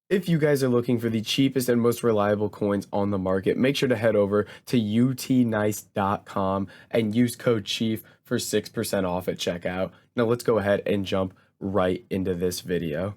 If you guys are looking for the cheapest and most reliable coins on the market, make sure to head over to utnice.com and use code CHIEF for 6% off at checkout. Now let's go ahead and jump right into this video.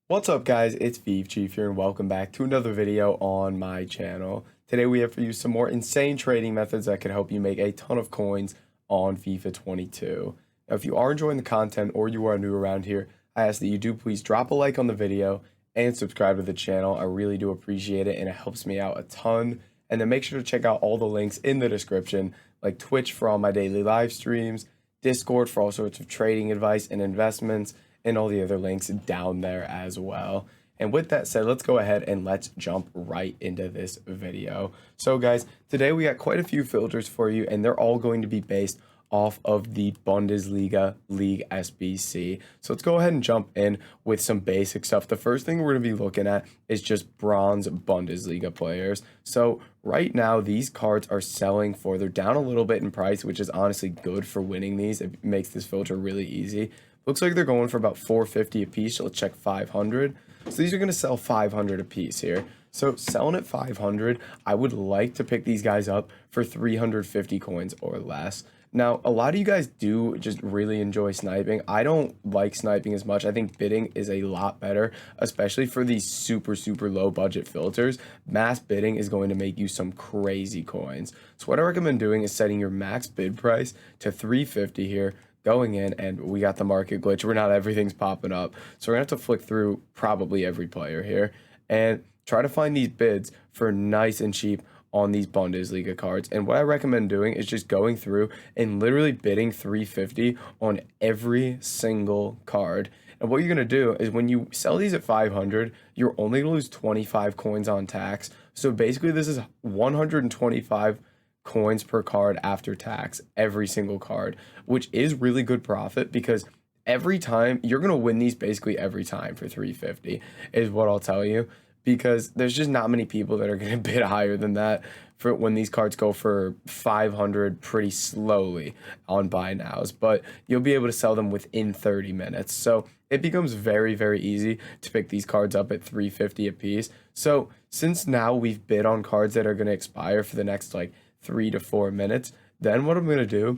What's up guys, it's Chief here and welcome back to another video on my channel. Today we have for you some more insane trading methods that can help you make a ton of coins on FIFA 22. Now if you are enjoying the content or you are new around here, I ask that you do please drop a like on the video and subscribe to the channel. I really do appreciate it and it helps me out a ton. And then make sure to check out all the links in the description, like Twitch for all my daily live streams, Discord for all sorts of trading advice and investments, and all the other links down there as well. And with that said, let's go ahead and let's jump right into this video. So guys, today we got quite a few filters for you and they're all going to be based off of the Bundesliga League SBC. So let's go ahead and jump in with some basic stuff. The first thing we're going to be looking at is just bronze Bundesliga players. So right now these cards are selling for, they're down a little bit in price, which is honestly good for winning these. It makes this filter really easy. Looks like they're going for about 450 a piece. So let's check 500. So these are going to sell 500 a piece here. So selling at 500, I would like to pick these guys up for 350 coins or less. Now, a lot of you guys do just really enjoy sniping. I don't like sniping as much. I think bidding is a lot better, especially for these super low budget filters. Mass bidding is going to make you some crazy coins. So what I recommend doing is setting your max bid price to 350 here, going in, and we got the market glitch where not everything's popping up. So we're gonna have to flick through probably every player here and try to find these bids for nice and cheap on these Bundesliga cards. And what I recommend doing is just going through and literally bidding 350 on every single card. And what you're going to do is when you sell these at 500, you're only going to lose 25 coins on tax. So basically this is 125 coins per card after tax, every single card, which is really good profit because every time you're going to win these basically every time for 350 is what I'll tell you, because there's just not many people that are going to bid higher than that for when these cards go for 500 pretty slowly on buy nows, but you'll be able to sell them within 30 minutes. So it becomes very easy to pick these cards up at 350 a piece. So since now we've bid on cards that are going to expire for the next like 3 to 4 minutes, then what I'm going to do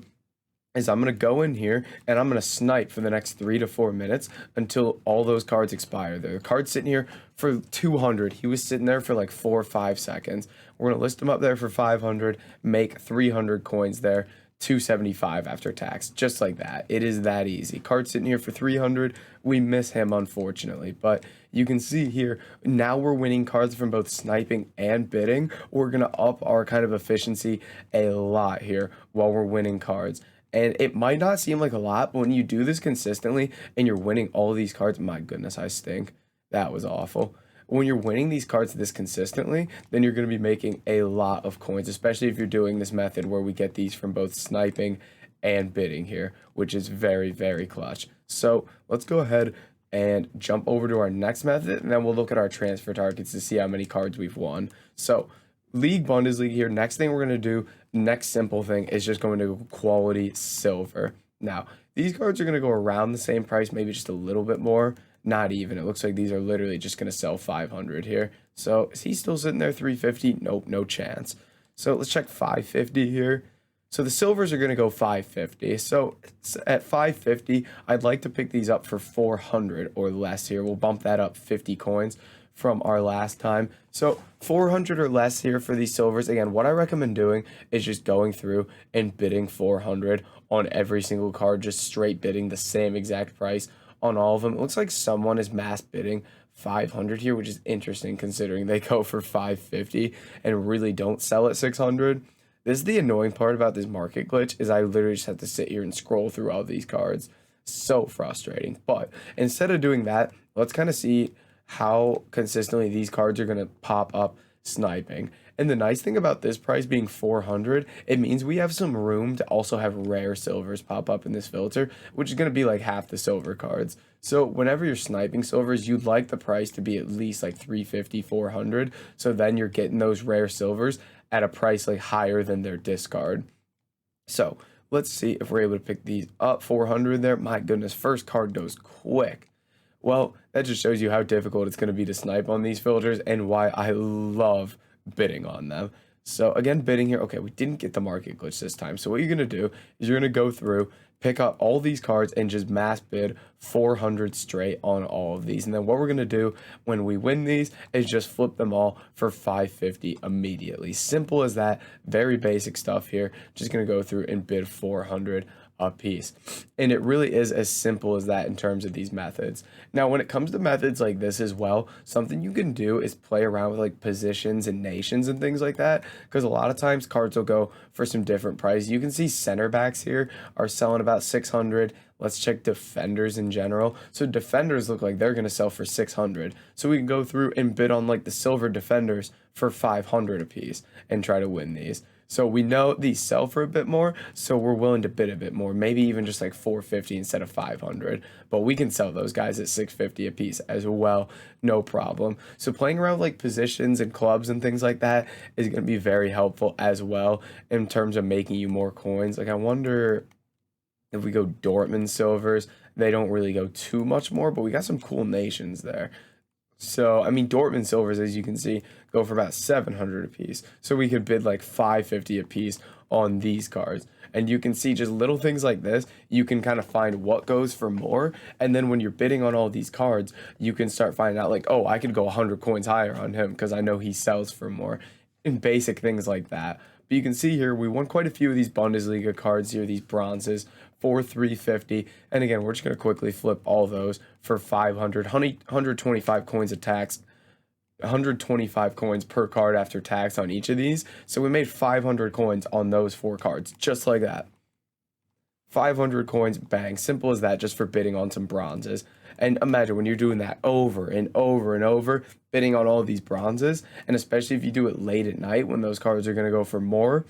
is I'm going to go in here and I'm going to snipe for the next 3 to 4 minutes until all those cards expire. The card's sitting here for 200. He was sitting there for like 4 or 5 seconds. We're going to list him up there for 500, make 300 coins there, 275 after tax, just like that. It is that easy. Card sitting here for 300. We miss him, unfortunately, but you can see here, now we're winning cards from both sniping and bidding. We're going to up our kind of efficiency a lot here while we're winning cards. And it might not seem like a lot, but when you do this consistently and you're winning all these cards, my goodness, I stink. That was awful. When you're winning these cards this consistently, then you're going to be making a lot of coins, especially if you're doing this method where we get these from both sniping and bidding here, which is very clutch. So let's go ahead and jump over to our next method, and then we'll look at our transfer targets to see how many cards we've won. So League Bundesliga here. Next thing we're going to do, next simple thing is just going to go quality silver. Now, these cards are going to go around the same price, maybe just a little bit more. Not even. It looks like these are literally just going to sell 500 here. So is he still sitting there 350? Nope, no chance. So let's check 550 here. So the silvers are going to go 550. So at 550, I'd like to pick these up for 400 or less here. We'll bump that up 50 coins from our last time. So 400 or less here for these silvers. Again, what I recommend doing is just going through and bidding 400 on every single card, just straight bidding the same exact price on all of them. It looks like someone is mass bidding 500 here, which is interesting considering they go for 550 and really don't sell at 600. This is the annoying part about this market glitch, is I literally just have to sit here and scroll through all these cards. So frustrating. But instead of doing that, let's kind of see how consistently these cards are going to pop up sniping. And the nice thing about this price being 400, it means we have some room to also have rare silvers pop up in this filter, which is going to be like half the silver cards. So whenever you're sniping silvers, you'd like the price to be at least like 350, 400. So then you're getting those rare silvers at a price like higher than their discard. So let's see if we're able to pick these up. 400 there. My goodness, first card goes quick. Well, that just shows you how difficult it's going to be to snipe on these filters and why I love bidding on them. So again, bidding here. Okay, we didn't get the market glitch this time. So what you're going to do is you're going to go through, pick up all these cards and just mass bid 400 straight on all of these. And then what we're going to do when we win these is just flip them all for 550 immediately. Simple as that. Very basic stuff here. Just going to go through and bid 400 a piece. And it really is as simple as that in terms of these methods. Now, when it comes to methods like this as well, something you can do is play around with like positions and nations and things like that, because a lot of times cards will go for some different price. You can see center backs here are selling about 600. Let's check defenders in general. So defenders look like they're going to sell for 600. So we can go through and bid on like the silver defenders for 500 a piece and try to win these. So we know these sell for a bit more, so we're willing to bid a bit more, maybe even just like 450 instead of 500. But we can sell those guys at 650 a piece as well, no problem. So playing around with like positions and clubs and things like that is going to be very helpful as well in terms of making you more coins. Like I wonder if we go Dortmund silvers, they don't really go too much more, but we got some cool nations there. So, I mean, Dortmund silvers, as you can see, go for about 700 a piece. So we could bid like 550 a piece on these cards. And you can see just little things like this, you can kind of find what goes for more. And then when you're bidding on all these cards, you can start finding out like, oh, I could go 100 coins higher on him because I know he sells for more. And basic things like that. But you can see here, we won quite a few of these Bundesliga cards here, these bronzes, for 350. And again, we're just going to quickly flip all those for 500, 125 coins of tax, 125 coins per card after tax on each of these. So we made 500 coins on those 4 cards, just like that. 500 coins, bang, simple as that, just for bidding on some bronzes. And imagine when you're doing that over and over and over, bidding on all of these bronzes, and especially if you do it late at night when those cards are going to go for more,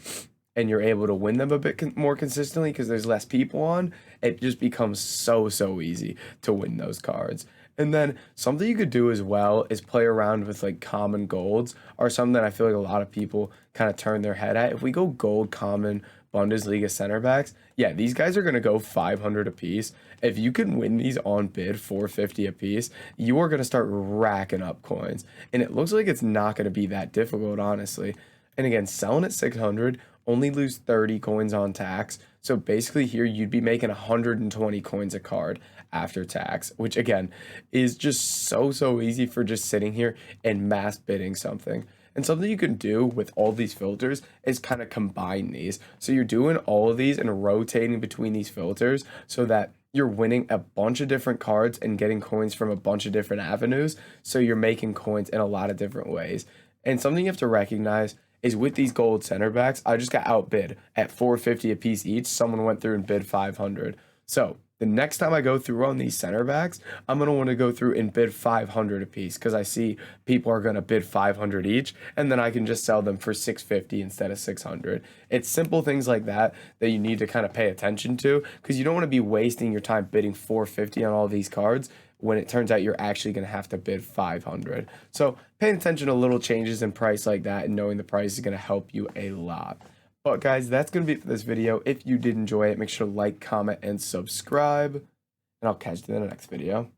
and you're able to win them a bit more consistently because there's less people on, it just becomes so easy to win those cards. And then something you could do as well is play around with like common golds, or something that I feel like a lot of people kind of turn their head at. If we go gold common Bundesliga center backs, yeah, these guys are going to go 500 a piece. If you can win these on bid 450 a piece, you are going to start racking up coins. And it looks like it's not going to be that difficult, honestly. And again, selling at 600, only lose 30 coins on tax. So basically here you'd be making 120 coins a card after tax, which again is just so easy for just sitting here and mass bidding something. And something you can do with all these filters is kind of combine these. So you're doing all of these and rotating between these filters so that you're winning a bunch of different cards and getting coins from a bunch of different avenues. So you're making coins in a lot of different ways. And something you have to recognize is with these gold center backs, I just got outbid at 450 a piece each. Someone went through and bid 500. So the next time I go through on these center backs, I'm going to want to go through and bid 500 a piece because I see people are going to bid 500 each, and then I can just sell them for 650 instead of 600. It's simple things like that that you need to kind of pay attention to, because you don't want to be wasting your time bidding 450 on all these cards when it turns out you're actually going to have to bid 500. So paying attention to little changes in price like that and knowing the price is going to help you a lot. But guys, that's going to be it for this video. If you did enjoy it, make sure to like, comment, and subscribe. And I'll catch you in the next video.